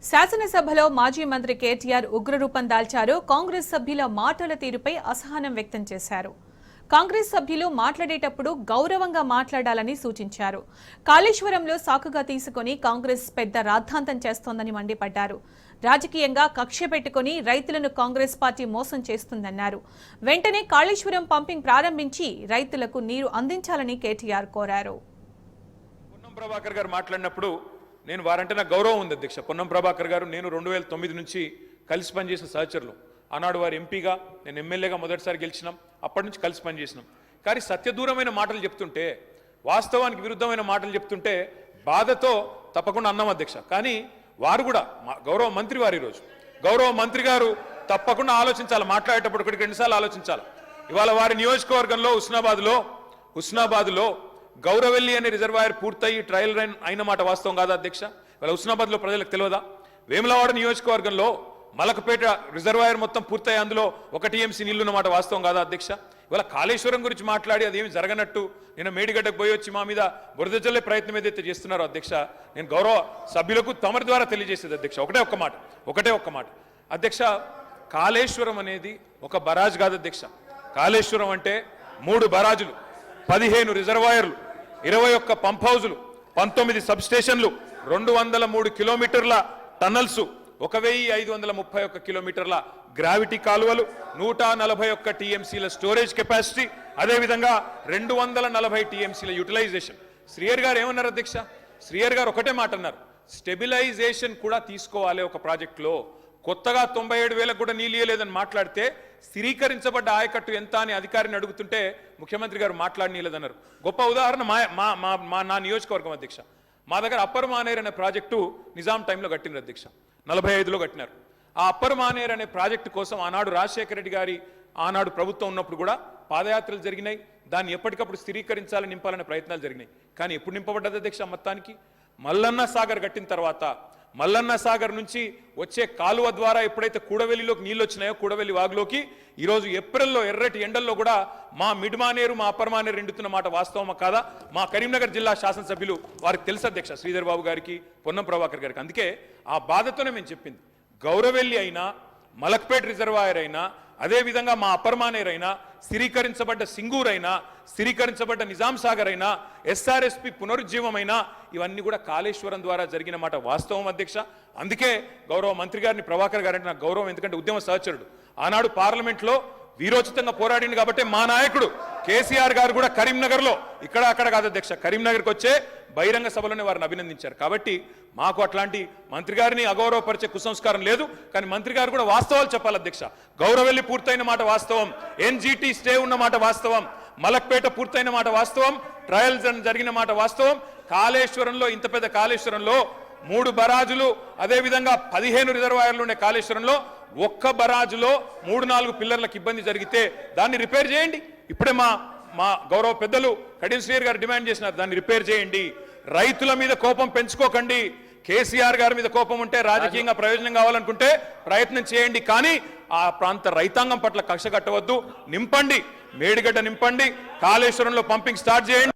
శాసనసభలో మాజీ మంత్రి కేటీఆర్ ఉగ్రరూపం దాల్చారు. కాంగ్రెస్ సభ్యుల మాటల తీరుపై అసహనం వ్యక్తం చేశారు. కాంగ్రెస్ సభ్యులు మాట్లాడేటప్పుడు గౌరవంగా మాట్లాడాలని సూచించారు. కాళేశ్వరంలో సాకుగా తీసుకుని కాంగ్రెస్ పెద్ద రాద్ధాంతం చేస్తోందని మండిపడ్డారు. రాజకీయంగా కక్ష పెట్టుకుని రైతులను కాంగ్రెస్ పార్టీ మోసం చేస్తుందన్నారు. వెంటనే కాళేశ్వరం పంపింగ్ ప్రారంభించి రైతులకు నీరు అందించాలని కేటీఆర్ కోరారు. పొన్నం ప్రభాకర్ గారు మాట్లాడినప్పుడు నేను వారంటే నాకు గౌరవం ఉంది అధ్యక్ష. పొన్నం ప్రభాకర్ గారు నేను 2009 నుంచి కలిసి పనిచేసిన సహచరులు. ఆనాడు వారు ఎంపీగా, నేను ఎమ్మెల్యేగా మొదటిసారి గెలిచినాం. అప్పటి నుంచి కలిసి పనిచేసినాం. కానీ సత్యదూరమైన మాటలు చెప్తుంటే, వాస్తవానికి విరుద్ధమైన మాటలు చెప్తుంటే బాధతో తప్పకుండా అన్నాం అధ్యక్ష. కానీ వారు కూడా గౌరవ మంత్రి వారు, ఈరోజు గౌరవ మంత్రి గారు తప్పకుండా ఆలోచించాలి. మాట్లాడేటప్పుడు ఒకటికి రెండుసార్లు ఆలోచించాలి. ఇవాళ వారి నియోజకవర్గంలో హుస్నాబాద్లో గౌరవెల్లి అనే రిజర్వాయర్ పూర్తయి ట్రయల్ రన్ అయిన మాట వాస్తవం కాదా అధ్యక్ష? ఇవాళ హుస్నాబాద్లో ప్రజలకు తెలియదా? వేములవాడ నియోజకవర్గంలో మలకపేట రిజర్వాయర్ మొత్తం పూర్తయి అందులో 1 టీఎంసీ నీళ్లున్న మాట వాస్తవం కాదా అధ్యక్ష? ఇవాళ కాళేశ్వరం గురించి మాట్లాడి అదేమి జరగనట్టు నేను మేడిగడ్డకు పోయి వచ్చి మా మీద బురద జల్లే ప్రయత్నం ఏదైతే చేస్తున్నారో అధ్యక్ష, నేను గౌరవ సభ్యులకు తమరి ద్వారా తెలియజేసేది అధ్యక్ష ఒకటే ఒక్క మాట అధ్యక్ష. కాళేశ్వరం అనేది ఒక బరాజ్ కాదు అధ్యక్ష. కాళేశ్వరం అంటే 3 బరాజులు, 15 రిజర్వాయర్లు, 21 పంప్ హౌజులు, 19 సబ్ స్టేషన్లు, 203 కిలోమీటర్ల టన్నల్స్, 1531 కిలోమీటర్ల గ్రావిటీ కాలువలు, 141 టీఎంసీల స్టోరేజ్ కెపాసిటీ, అదేవిధంగా 240 టీఎంసీల యూటిలైజేషన్. శ్రీయర్ గారు ఏమన్నారు అధ్యక్ష? శ్రీయర్ గారు ఒకటే మాట అన్నారు, స్టెబిలైజేషన్ కూడా తీసుకోవాలి ఒక ప్రాజెక్టులో. కొత్తగా 97,000 కూడా నీళ్ళు ఇయ్యలేదని మాట్లాడితే స్థిరీకరించబడ్డ ఆయకట్టు ఎంత అని అధికారిని అడుగుతుంటే ముఖ్యమంత్రి గారు మాట్లాడనీయలేదన్నారు. గొప్ప ఉదాహరణ నా నియోజకవర్గం అధ్యక్ష. మా దగ్గర అప్పర్ మానేర్ అనే ప్రాజెక్టు నిజాం టైంలో కట్టినారు అధ్యక్ష. 45లో కట్టినారు. ఆ అప్పర్ మానేర్ అనే ప్రాజెక్టు కోసం ఆనాడు రాజశేఖర రెడ్డి గారి ఆనాడు ప్రభుత్వం ఉన్నప్పుడు కూడా పాదయాత్రలు జరిగినాయి. దాన్ని ఎప్పటికప్పుడు స్థిరీకరించాలని నింపాలనే ప్రయత్నాలు జరిగినాయి. కానీ ఎప్పుడు నింపబడ్డది అధ్యక్ష? మొత్తానికి మల్లన్న సాగర్ కట్టిన తర్వాత మల్లన్న సాగర్ నుంచి వచ్చే కాలువ ద్వారా ఎప్పుడైతే కూడవెల్లిలోకి నీళ్ళు వచ్చినాయో, కూడవెల్లి వాగులోకి ఈరోజు ఏప్రిల్లో ఎర్రటి ఎండల్లో కూడా మా మిడ్ మానేరు, మా అప్పర్ మానేరు ఎండుతున్న మాట వాస్తవమా కాదా? మా కరీంనగర్ జిల్లా శాసనసభ్యులు వారికి తెలుసు అధ్యక్ష, శ్రీధర్ బాబు గారికి, పొన్నం ప్రభాకర్ గారికి. అందుకే ఆ బాధతోనే మేము చెప్పింది, గౌరవెల్లి అయినా, మలక్పేట్ రిజర్వాయర్ అయినా, అదేవిధంగా మా అప్పర్ మానేర్ అయినా, స్థిరీకరించబడ్డ సింగూర్ అయినా, స్థిరీకరించబడ్డ నిజాం సాగర్ అయినా, ఎస్ఆర్ఎస్పి పునరుజ్జీవమైనా, ఇవన్నీ కూడా కాళేశ్వరం ద్వారా జరిగిన మాట వాస్తవం అధ్యక్ష. అందుకే గౌరవ మంత్రి గారిని, ప్రభాకర్ గారంటే నాకు గౌరవం, ఎందుకంటే ఉద్యమ సహచరుడు. ఆనాడు పార్లమెంట్లో వీరోచితంగా పోరాడింది కాబట్టి మా నాయకుడు కేసీఆర్ గారు కూడా కరీంనగర్లో, ఇక్కడ అక్కడ కాదు అధ్యక్ష, కరీంనగర్కి వచ్చే బహిరంగ సభలోనే వారిని అభినందించారు. కాబట్టి మాకు అట్లాంటి మంత్రి గారిని అగౌరవపరిచే కుసంస్కారం లేదు. కానీ మంత్రి గారు కూడా వాస్తవాలు చెప్పాలి అధ్యక్ష. గౌరవెల్లి పూర్తయిన మాట వాస్తవం, ఎన్జీటీ స్టే ఉన్న మాట వాస్తవం, మలక్పేట పూర్తయిన మాట వాస్తవం, ట్రయల్స్ జరిగిన మాట వాస్తవం. కాళేశ్వరంలో, ఇంత పెద్ద కాళేశ్వరంలో 3 బరాజులు, అదేవిధంగా 15 రిజర్వాయర్లు ఉండే కాళేశ్వరంలో ఒక్క బరాజులో 3-4 పిల్లర్లకు ఇబ్బంది జరిగితే దాన్ని రిపేర్ చేయండి. ఇప్పుడే మా గౌరవ పెద్దలు కడియం శ్రీయర్ గారు డిమాండ్ చేసినారు, దాన్ని రిపేర్ చేయండి. రైతుల మీద కోపం పెంచుకోకండి. కేసీఆర్ గారి మీద కోపం ఉంటే, రాజకీయంగా ప్రయోజనం కావాలనుకుంటే ప్రయత్నం చేయండి. కానీ ఆ ప్రాంత రైతాంగం పట్ల కక్ష కట్టవద్దు. నింపండి, మేడిగడ్డ నింపండి, కాళేశ్వరంలో పంపింగ్ స్టార్ట్ చేయండి.